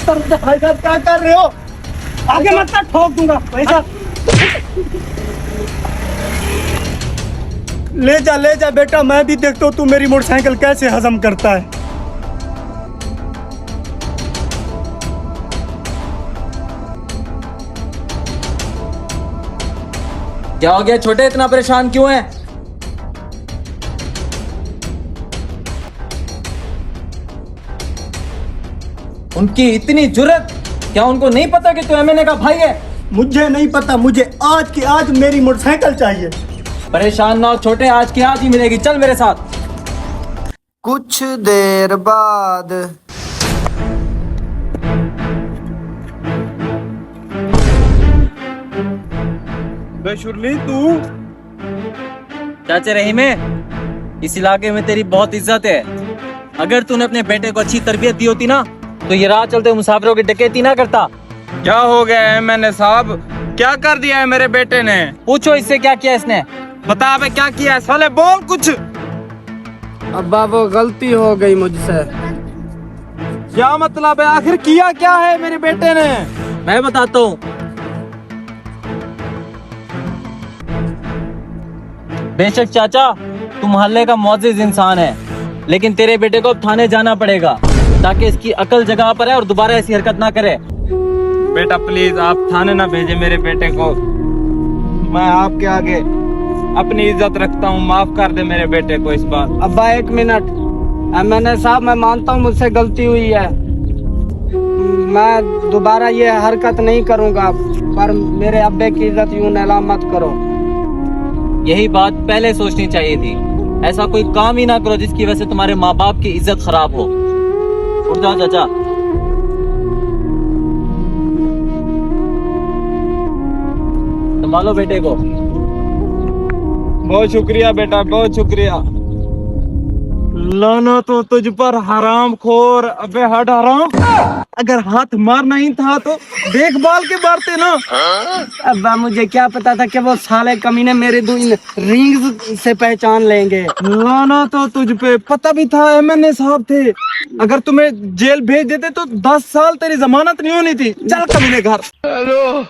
भाई साहब क्या कर रहे हो? आगे मत ठोक दूंगा भाई साहब। ले जा बेटा, मैं भी देखता हूँ तू मेरी मोटरसाइकिल कैसे हजम करता है। क्या हो गया छोटे, इतना परेशान क्यों है? उनकी इतनी जुर्रत, क्या उनको नहीं पता कि तू एमएनए का भाई है? मुझे नहीं पता, मुझे आज की आज मेरी मोटरसाइकिल चाहिए। परेशान ना हो छोटे, आज की आज ही मिलेगी, चल मेरे साथ। कुछ देर बाद बेशुरली तू चाचे रहीम है, इस इलाके में तेरी बहुत इज्जत है। अगर तूने अपने बेटे को अच्छी तरबियत दी होती ना, तो ये राह चलते मुसाफिरों की डकैती ना करता। क्या हो गया है मैंने साहब? क्या कर दिया है मेरे बेटे ने? पूछो इससे क्या किया इसने। बता बे क्या किया है? साले बोल कुछ। अब्बा वो गलती हो गई मुझसे। क्या मतलब है? आखिर किया क्या है मेरे बेटे ने? मैं बताता हूँ। बेशक चाचा, तू मोहल्ले का मुअज़्ज़िज़ इंसान है, लेकिन तेरे बेटे को अब थाने जाना पड़ेगा ताकि इसकी अकल जगह पर है और दोबारा ऐसी हरकत ना करे। बेटा प्लीज आप थाने ना भेजे मेरे बेटे को। मैं आपके आगे अपनी इज्जत रखता हूँ, माफ कर दे मेरे बेटे को इस बार। अब्बा एक मिनट, एमएनए साहब मैं मानता हूँ मुझसे गलती हुई है, मैं दोबारा ये हरकत नहीं करूँगा, पर मेरे अब्बे की इज्जत यूं नीलाम मत करो। यही बात पहले सोचनी चाहिए थी। ऐसा कोई काम ही ना करो जिसकी वजह से तुम्हारे माँ बाप की इज्जत खराब हो। उठ जाओ चाचा। संभालो बेटे को। बहुत शुक्रिया बेटा, बहुत शुक्रिया। लाना तो तुझ पर हराम खोर। अबे हट हराम। अगर हाथ मारना ही था तो देखभाल के मारते ना। अब्बा मुझे क्या पता था कि वो साले कमीने मेरे दो इन रिंग्स से पहचान लेंगे। लाना तो तुझ पे पता भी था एमएनए साहब थे। अगर तुम्हें जेल भेज देते तो 10 साल तेरी जमानत नहीं होनी थी। चल कमीने घर। हेलो